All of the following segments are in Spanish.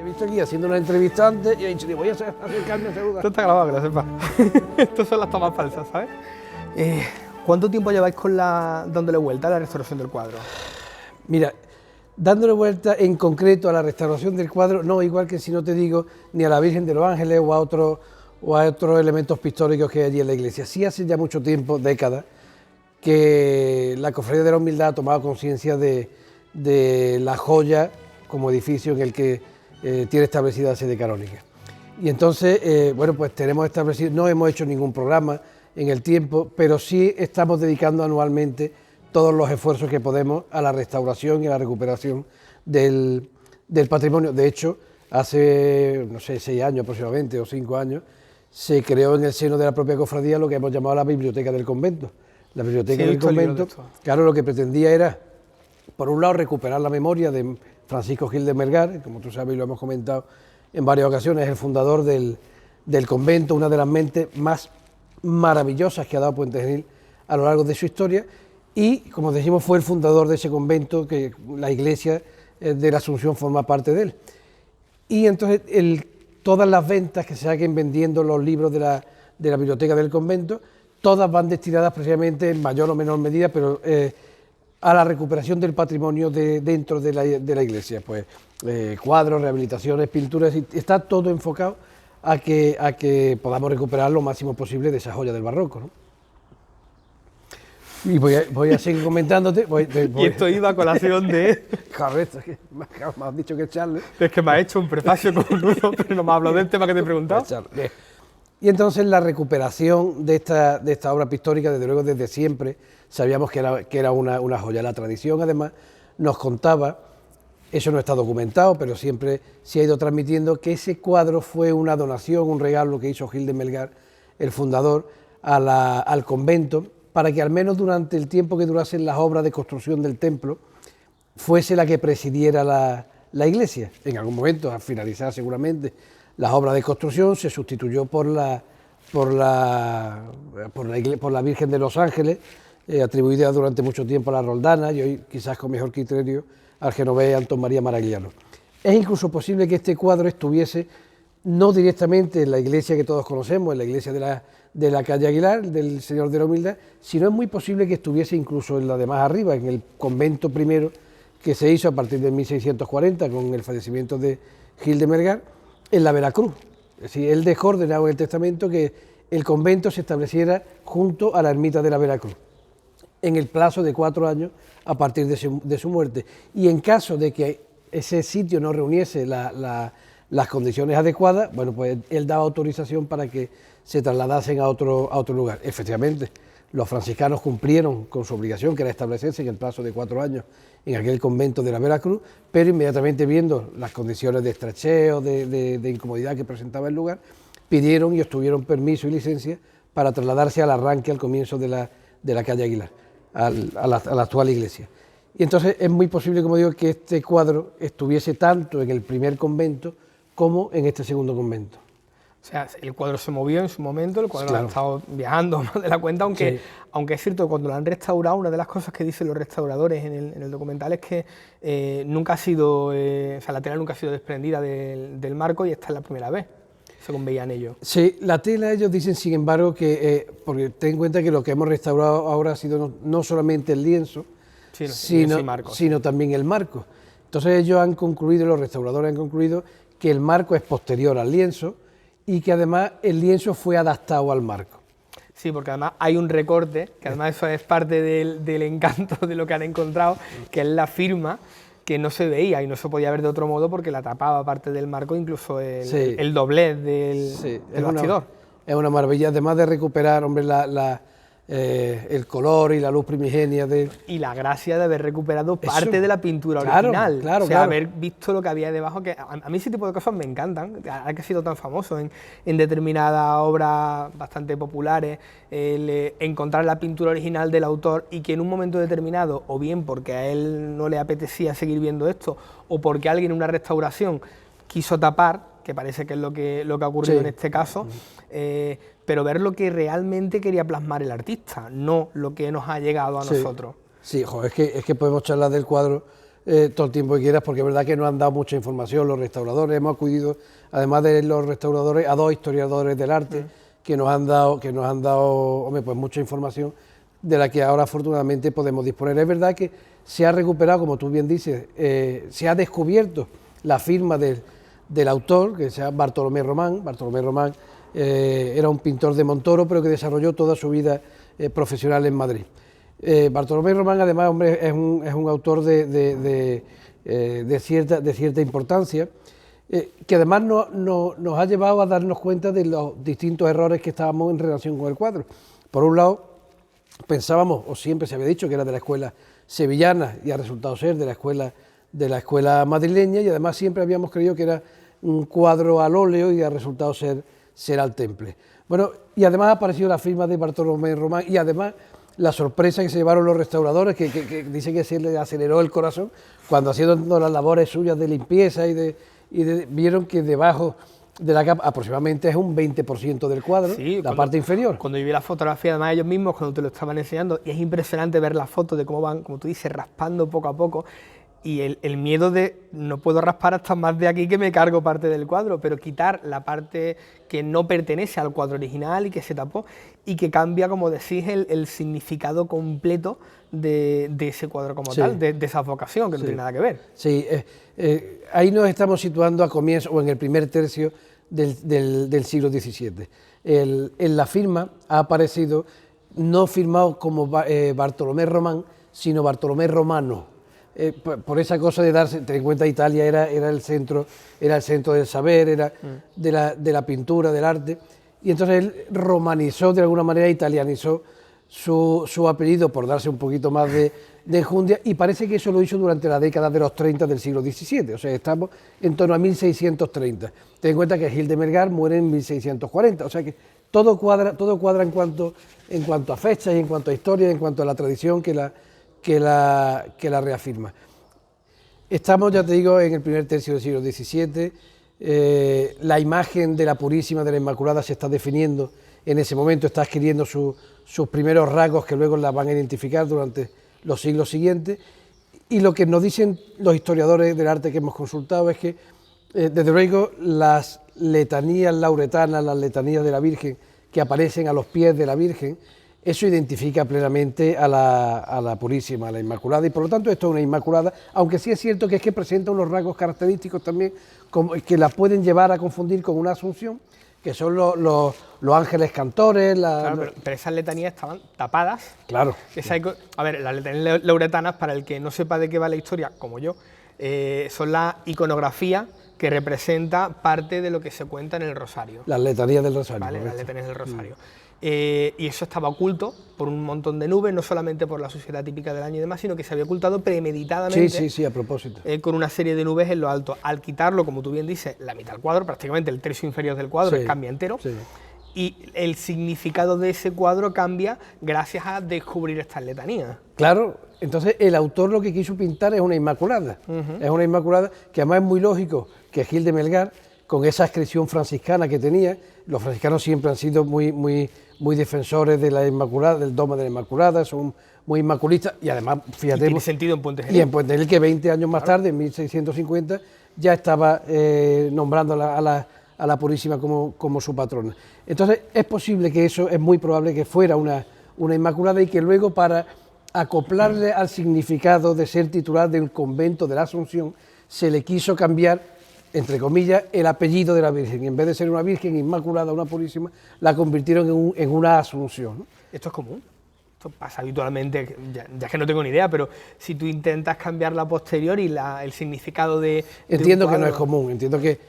visto aquí haciendo una entrevista antes y he dicho, voy a acercarme a saludar. Esto está grabado, que lo sepas. Estas son las tomas falsas, ¿sabes? ¿Cuánto tiempo lleváis dándole vuelta a la restauración del cuadro? Mira, dándole vuelta en concreto a la restauración del cuadro, no igual que si no te digo ni a la Virgen de los Ángeles o a otros elementos pictóricos que hay allí en la iglesia. Sí hace ya mucho tiempo, décadas, que la Cofradía de la Humildad ha tomado conciencia de la joya como edificio en el que tiene establecida la sede canónica. Y entonces, bueno, pues tenemos establecido, no hemos hecho ningún programa en el tiempo, pero sí estamos dedicando anualmente todos los esfuerzos que podemos a la restauración y a la recuperación del patrimonio. De hecho, hace, no sé, 6 años aproximadamente, o 5 años, se creó en el seno de la propia cofradía lo que hemos llamado la Biblioteca del Convento. La Biblioteca del Convento, claro, lo que pretendía era, por un lado, recuperar la memoria de Francisco Gil de Melgar, como tú sabes y lo hemos comentado en varias ocasiones, es el fundador del convento, una de las mentes más maravillosas que ha dado Puente Genil a lo largo de su historia, y, como decimos, fue el fundador de ese convento, que la iglesia de la Asunción forma parte de él. Y entonces todas las ventas que se saquen vendiendo los libros de la biblioteca del convento, todas van destinadas precisamente, en mayor o menor medida, pero a la recuperación del patrimonio dentro de la iglesia, pues cuadros, rehabilitaciones, pinturas, y está todo enfocado a que podamos recuperar lo máximo posible de esa joya del barroco, ¿no? Y voy a seguir comentándote. Y esto iba a colación de... Correcto, me has dicho que echarle. Es que me has hecho un prefacio con uno, pero no me has hablado del tema que te he preguntado. Y entonces la recuperación de esta obra pictórica, desde luego desde siempre, sabíamos que era una joya. La tradición además nos contaba, eso no está documentado, pero siempre se ha ido transmitiendo, que ese cuadro fue una donación, un regalo que hizo Gil de Melgar, el fundador, al convento, para que al menos durante el tiempo que durasen las obras de construcción del templo, fuese la que presidiera la iglesia. En algún momento, al finalizar seguramente las obras de construcción, se sustituyó por la Virgen de los Ángeles, atribuida durante mucho tiempo a la Roldana, y hoy quizás con mejor criterio al genovés Antón María Maragliano. Es incluso posible que este cuadro estuviese no directamente en la iglesia que todos conocemos, en la iglesia de la calle Aguilar, del Señor de la Humildad, sino es muy posible que estuviese incluso en la de más arriba, en el convento primero que se hizo a partir de 1640 con el fallecimiento de Gil de Melgar, en la Veracruz. Es decir, él dejó ordenado en el testamento que el convento se estableciera junto a la ermita de la Veracruz, en el plazo de 4 años a partir de su muerte. Y en caso de que ese sitio no reuniese las condiciones adecuadas, bueno, pues él daba autorización para que se trasladasen a otro lugar. Efectivamente, los franciscanos cumplieron con su obligación, que era establecerse en el plazo de 4 años en aquel convento de la Veracruz, pero inmediatamente viendo las condiciones de estrecheo, de incomodidad que presentaba el lugar, pidieron y obtuvieron permiso y licencia para trasladarse al arranque, al comienzo de la calle Aguilar, a la actual iglesia. Y entonces es muy posible, como digo, que este cuadro estuviese tanto en el primer convento como en este segundo convento. O sea, el cuadro se movió en su momento, el cuadro ha estado viajando más de la cuenta, aunque es cierto que cuando lo han restaurado, una de las cosas que dicen los restauradores en el documental es que nunca ha sido, o sea, la tela nunca ha sido desprendida del marco, y esta es la primera vez, según veían ellos. Sí, la tela, ellos dicen, sin embargo, que, porque ten en cuenta que lo que hemos restaurado ahora ha sido no solamente el lienzo, sino también el marco. Entonces ellos han concluido, los restauradores han concluido, que el marco es posterior al lienzo, y que además el lienzo fue adaptado al marco. Sí, porque además hay un recorte, que además eso es parte del encanto de lo que han encontrado, que es la firma, que no se veía y no se podía ver de otro modo porque la tapaba parte del marco, incluso el doblez del bastidor. Es una maravilla, además de recuperar, hombre, el color y la luz primigenia y la gracia de haber recuperado parte de la pintura original, haber visto lo que había debajo, que a mí ese tipo de cosas me encantan, ahora que ha sido tan famoso en determinadas obras bastante populares, encontrar la pintura original del autor y que en un momento determinado, o bien porque a él no le apetecía seguir viendo esto, o porque alguien en una restauración quiso tapar, que parece que es lo que ha ocurrido en este caso, pero ver lo que realmente quería plasmar el artista, no lo que nos ha llegado a nosotros. Sí, joder, es que podemos charlar del cuadro todo el tiempo que quieras, porque es verdad que nos han dado mucha información los restauradores. Hemos acudido, además de los restauradores, a 2 historiadores del arte que nos han dado, hombre, pues mucha información de la que ahora afortunadamente podemos disponer. Es verdad que se ha recuperado, como tú bien dices, se ha descubierto la firma del autor, que se llama Bartolomé Román. Bartolomé Román era un pintor de Montoro, pero que desarrolló toda su vida profesional en Madrid. Bartolomé Román, además, hombre, es un autor de cierta importancia, que además nos ha llevado a darnos cuenta de los distintos errores que estábamos en relación con el cuadro. Por un lado, pensábamos, o siempre se había dicho, que era de la escuela sevillana y ha resultado ser de la escuela madrileña, y además siempre habíamos creído que era un cuadro al óleo y ha resultado ser al temple. Bueno, y además ha aparecido la firma de Bartolomé Román, y además la sorpresa que se llevaron los restauradores, que dicen que se les aceleró el corazón cuando haciendo las labores suyas de limpieza vieron que debajo de la capa aproximadamente es un 20% del cuadro, sí, la parte inferior. Cuando yo vi la fotografía, además ellos mismos, cuando te lo estaban enseñando, y es impresionante ver las fotos de cómo van, como tú dices, raspando poco a poco, y el miedo de no puedo raspar hasta más de aquí que me cargo parte del cuadro, pero quitar la parte que no pertenece al cuadro original y que se tapó, y que cambia, como decís, el significado completo de ese cuadro como tal, de esa vocación, que no tiene nada que ver. Sí, ahí nos estamos situando a comienzo, o en el primer tercio del siglo XVII. En la firma ha aparecido, no firmado como Bartolomé Román, sino Bartolomé Romano. Por esa cosa de darse, ten en cuenta, Italia era el centro del saber, era de la pintura, del arte, y entonces él romanizó, de alguna manera italianizó su apellido por darse un poquito más de enjundia, y parece que eso lo hizo durante la década de los 30 del siglo XVII, o sea, estamos en torno a 1630. Ten en cuenta que Gil de Melgar muere en 1640, o sea que todo cuadra en cuanto a fechas, y en cuanto a historia, y en cuanto a la tradición que la reafirma. Estamos, ya te digo, en el primer tercio del siglo XVII, la imagen de la Purísima, de la Inmaculada, se está definiendo en ese momento, está adquiriendo sus primeros rasgos que luego la van a identificar durante los siglos siguientes, y lo que nos dicen los historiadores del arte que hemos consultado es que, desde luego, las letanías lauretanas, las letanías de la Virgen que aparecen a los pies de la Virgen, eso identifica plenamente a la Purísima, a la Inmaculada, y por lo tanto esto es una Inmaculada, aunque sí es cierto que presenta unos rasgos característicos también que la pueden llevar a confundir con una Asunción, que son los ángeles cantores. Claro, pero esas letanías estaban tapadas. Claro. A ver, las letanías lauretanas, para el que no sepa de qué va la historia, como yo, son la iconografía que representa parte de lo que se cuenta en el Rosario. Las letanías del Rosario. Vale, las letanías del Rosario. Y eso estaba oculto por un montón de nubes, no solamente por la suciedad típica del año y demás, sino que se había ocultado premeditadamente. Sí, a propósito. Con una serie de nubes en lo alto. Al quitarlo, como tú bien dices, la mitad del cuadro, prácticamente el tercio inferior del cuadro, cambia entero. Sí. Y el significado de ese cuadro cambia gracias a descubrir estas letanías. Claro, entonces el autor lo que quiso pintar es una Inmaculada. Es una Inmaculada que además es muy lógico que Gil de Melgar, con esa adscripción franciscana que tenía, los franciscanos siempre han sido muy defensores de la Inmaculada, del dogma de la Inmaculada, son muy inmaculistas, y además, fíjate... Y tiene sentido en Puente Genil. Y en Puente Genil, que 20 años más tarde, en 1650, ya estaba nombrando a la Purísima como su patrona. Entonces, es posible que eso, es muy probable que fuera una Inmaculada, y que luego, para acoplarle al significado de ser titular del convento de la Asunción, se le quiso cambiar, entre comillas, el apellido de la Virgen. En vez de ser una Virgen Inmaculada, una Purísima, la convirtieron en una Asunción, ¿no? ¿Esto es común? Esto pasa habitualmente, ya es que no tengo ni idea, pero si tú intentas cambiar la posterior y el significado de... Entiendo que no es común, entiendo que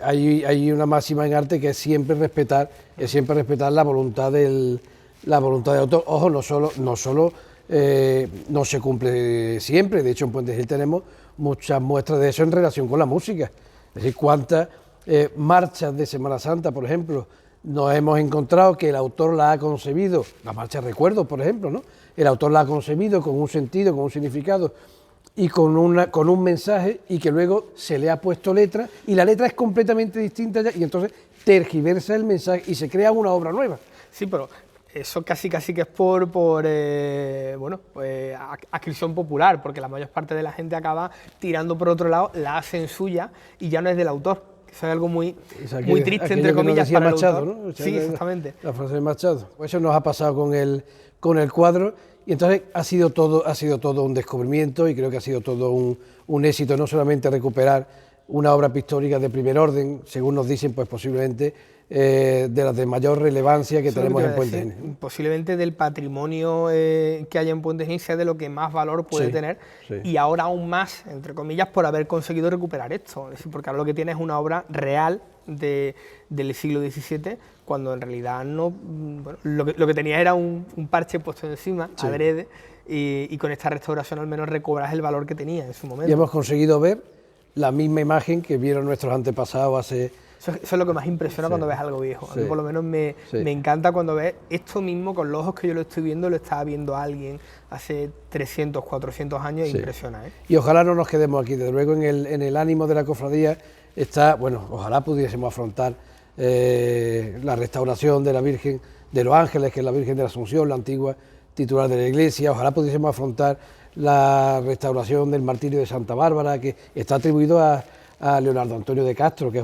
hay una máxima en arte que es siempre respetar la voluntad del autor. Ojo, no solo no se cumple siempre, de hecho en Puente Genil tenemos muchas muestras de eso en relación con la música. Es decir, cuántas marchas de Semana Santa, por ejemplo, nos hemos encontrado que el autor la ha concebido, la marcha Recuerdos, por ejemplo, ¿no? El autor la ha concebido con un sentido, con un significado y con un mensaje, y que luego se le ha puesto letra, y la letra es completamente distinta ya, y entonces tergiversa el mensaje y se crea una obra nueva. Sí, pero eso casi que es por adscripción popular, porque la mayor parte de la gente acaba tirando por otro lado, la hacen suya y ya no es del autor. Eso es algo muy triste, entre comillas, para Machado, el autor. ¿no? Sí, exactamente. La frase de Machado. Eso nos ha pasado con el cuadro, y entonces ha sido todo un descubrimiento, y creo que ha sido todo un éxito, no solamente recuperar una obra pictórica de primer orden, según nos dicen, pues posiblemente de las de mayor relevancia que tenemos en Puente Genil. Posiblemente del patrimonio que haya en Puente Genil sea de lo que más valor puede tener, y ahora aún más, entre comillas, por haber conseguido recuperar esto. Es decir, porque ahora lo que tiene es una obra real del siglo XVII, cuando en realidad no, lo que tenía era un parche puesto encima, adrede, y con esta restauración al menos recobras el valor que tenía en su momento. Y hemos conseguido ver la misma imagen que vieron nuestros antepasados hace... Eso es lo que más impresiona cuando ves algo viejo. A mí por lo menos me encanta cuando ves esto mismo con los ojos que yo lo estoy viendo, lo estaba viendo alguien hace 300, 400 años, y impresiona. Y ojalá no nos quedemos aquí, desde luego en el ánimo de la cofradía está, bueno, ojalá pudiésemos afrontar la restauración de la Virgen de los Ángeles, que es la Virgen de la Asunción, la antigua titular de la iglesia, ojalá pudiésemos afrontar la restauración del martirio de Santa Bárbara, que está atribuido a Leonardo Antonio de Castro, que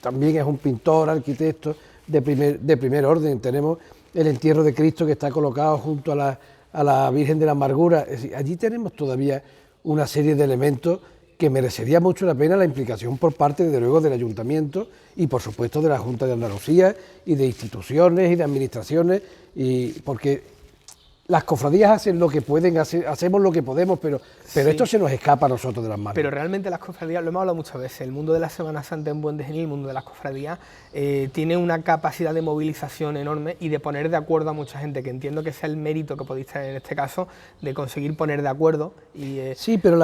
también es un pintor, arquitecto de primer orden. Tenemos el entierro de Cristo, que está colocado junto a la Virgen de la Amargura. Es decir, allí tenemos todavía una serie de elementos que merecería mucho la pena la implicación por parte, desde luego, del Ayuntamiento y, por supuesto, de la Junta de Andalucía y de instituciones y de administraciones, porque las cofradías hacen lo que pueden, hacemos lo que podemos, pero esto se nos escapa a nosotros de las manos. Pero realmente las cofradías, lo hemos hablado muchas veces, el mundo de la Semana Santa en Puente Genil, el mundo de las cofradías, tiene una capacidad de movilización enorme y de poner de acuerdo a mucha gente, que entiendo que sea el mérito que podéis tener en este caso, de conseguir poner de acuerdo y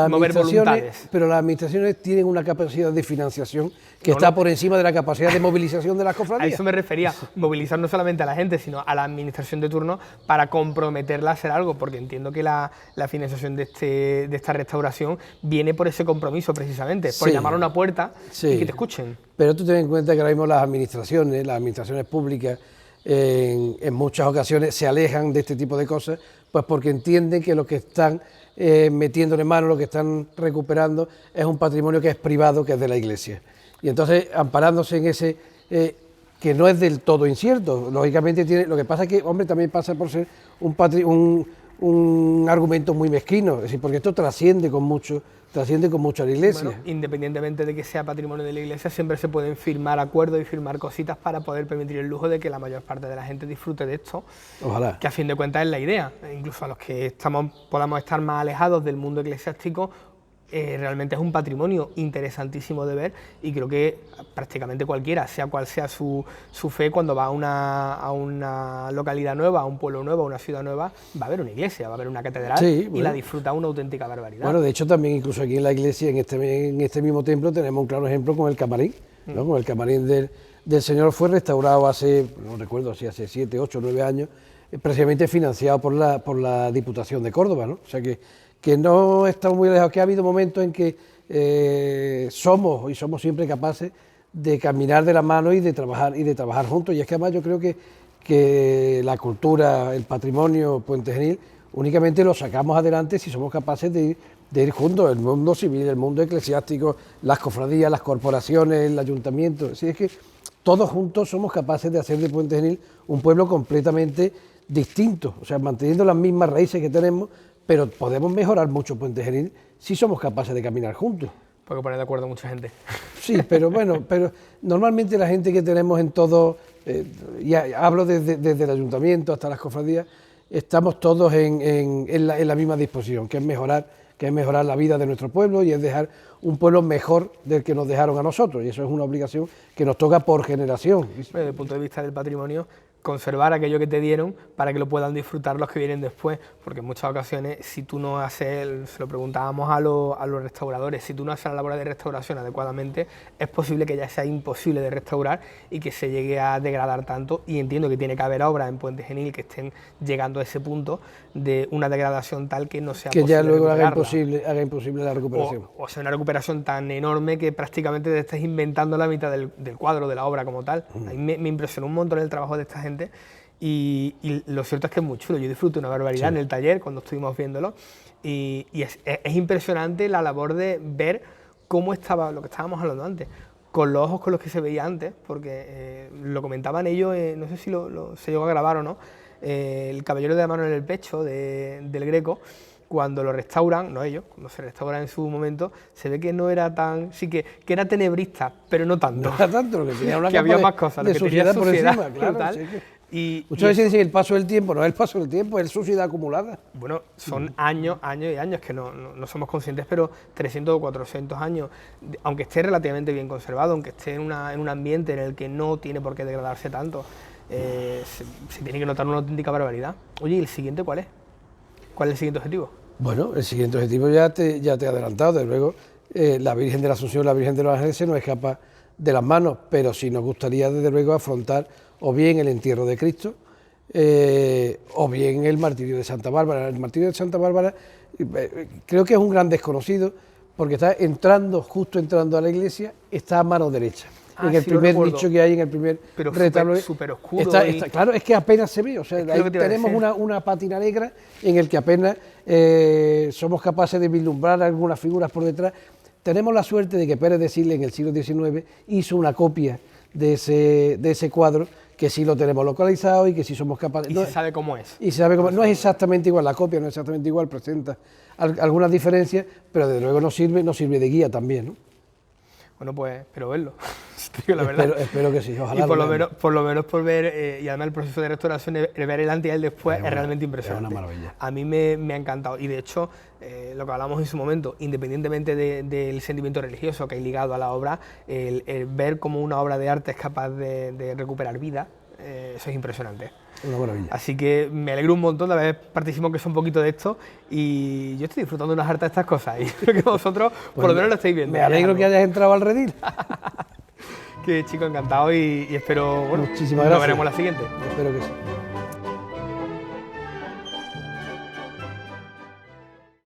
mover voluntades. Pero las administraciones tienen una capacidad de financiación que está por encima de la capacidad de movilización de las cofradías. A eso me refería, movilizar no solamente a la gente, sino a la administración de turno para comprometerla a hacer algo, porque entiendo que la financiación de esta restauración viene por ese compromiso precisamente, por llamar a una puerta y que te escuchen. Pero tú ten en cuenta que ahora mismo las administraciones públicas en muchas ocasiones se alejan de este tipo de cosas, pues porque entienden que lo que están metiéndole mano, lo que están recuperando es un patrimonio que es privado, que es de la Iglesia. Y entonces, amparándose en ese, que no es del todo incierto, lógicamente lo que pasa es que, hombre, también pasa por ser un argumento muy mezquino, es decir, porque esto trasciende con mucho a la Iglesia. Bueno, independientemente de que sea patrimonio de la Iglesia, siempre se pueden firmar acuerdos y firmar cositas para poder permitir el lujo de que la mayor parte de la gente disfrute de esto. Ojalá. Que a fin de cuentas es la idea. Incluso a los que podamos estar más alejados del mundo eclesiástico, realmente es un patrimonio interesantísimo de ver, y creo que prácticamente cualquiera, sea cual sea su fe, cuando va a una localidad nueva, a un pueblo nuevo, a una ciudad nueva, va a haber una iglesia, va a haber una catedral, y la disfruta una auténtica barbaridad. Bueno, de hecho también incluso aquí en la iglesia, en este mismo templo, tenemos un claro ejemplo con el camarín, ¿no? Con el camarín del Señor, fue restaurado hace, no recuerdo si hace 7, 8, 9 años, precisamente financiado por la Diputación de Córdoba, ¿no? O sea que no estamos muy lejos, que ha habido momentos en que somos siempre capaces de caminar de la mano y de trabajar juntos. Y es que además yo creo que la cultura, el patrimonio Puente Genil, únicamente lo sacamos adelante si somos capaces de ir juntos, el mundo civil, el mundo eclesiástico, las cofradías, las corporaciones, el ayuntamiento. Así es que todos juntos somos capaces de hacer de Puente Genil un pueblo completamente distinto, o sea, manteniendo las mismas raíces que tenemos, pero podemos mejorar mucho Puente Genil si somos capaces de caminar juntos. Porque poner de acuerdo a mucha gente. Sí, pero bueno, normalmente la gente que tenemos en todo, hablo desde el ayuntamiento hasta las cofradías, estamos todos en la misma disposición, que es mejorar la vida de nuestro pueblo y es dejar un pueblo mejor del que nos dejaron a nosotros, y eso es una obligación que nos toca por generación. Desde el punto de vista del patrimonio, conservar aquello que te dieron para que lo puedan disfrutar los que vienen después, porque en muchas ocasiones, si tú no haces, se lo preguntábamos a los restauradores, si tú no haces la labor de restauración adecuadamente, es posible que ya sea imposible de restaurar y que se llegue a degradar tanto, y entiendo que tiene que haber obras en Puente Genil que estén llegando a ese punto de una degradación tal que no sea que posible ya luego haga imposible la recuperación. O sea, una recuperación tan enorme que prácticamente te estés inventando la mitad del cuadro, de la obra como tal. A mí me impresionó un montón el trabajo de esta gente, Y lo cierto es que es muy chulo, yo disfruto una barbaridad en el taller cuando estuvimos viéndolo, y es impresionante la labor de ver cómo estaba, lo que estábamos hablando antes, con los ojos con los que se veía antes, porque lo comentaban ellos, no sé si se llegó a grabar o no, el caballero de la mano en el pecho del Greco, cuando lo restauran, no ellos, cuando se restaura en su momento, se ve que no era tan, sí que era tenebrista, pero no tanto. No era tanto, lo que tenía una que había más cosas, de suciedad por encima, claro. Y muchas veces dicen el paso del tiempo, no es el paso del tiempo, es suciedad acumulada. Bueno, son años y años que no somos conscientes, pero 300 o 400 años, aunque esté relativamente bien conservado, aunque esté en un ambiente en el que no tiene por qué degradarse tanto, se tiene que notar una auténtica barbaridad. Oye, ¿y el siguiente cuál es? ¿Cuál es el siguiente objetivo? Bueno, el siguiente objetivo ya te he adelantado, desde luego, la Virgen de la Asunción, la Virgen de los Ángeles se nos escapa de las manos, pero sí nos gustaría desde luego afrontar o bien el entierro de Cristo, o bien el martirio de Santa Bárbara. El martirio de Santa Bárbara creo que es un gran desconocido, porque está justo entrando a la iglesia, está a mano derecha. En el primer nicho que hay, en el primer retablo. Súper oscuro. Claro, es que apenas se ve, o sea, ahí tenemos una pátina negra en el que apenas somos capaces de vislumbrar algunas figuras por detrás. Tenemos la suerte de que Pérez de Siles en el siglo XIX hizo una copia de ese cuadro, que sí lo tenemos localizado y que sí somos capaces... Y se sabe cómo es. Y se sabe cómo, no es exactamente igual, la copia no es exactamente igual, presenta algunas diferencias, pero desde luego nos sirve de guía también, ¿no? Bueno, pues espero verlo, la verdad. Espero que sí, ojalá. Y por lo menos por ver, y además el proceso de restauración, el ver el antes y el después es realmente impresionante. Es una maravilla. A mí me ha encantado, y de hecho, lo que hablamos en su momento, independientemente del sentimiento religioso que hay ligado a la obra, el ver cómo una obra de arte es capaz de recuperar vida, eso es impresionante. Una maravilla. Así que me alegro un montón de haber participado que es un poquito de esto, y yo estoy disfrutando unas hartas de estas cosas, y creo que vosotros por lo menos lo estáis viendo. Me alegro que hayas entrado al redil. Que chico, encantado, y espero, bueno, muchísimas gracias. Nos veremos la siguiente. Espero que sí.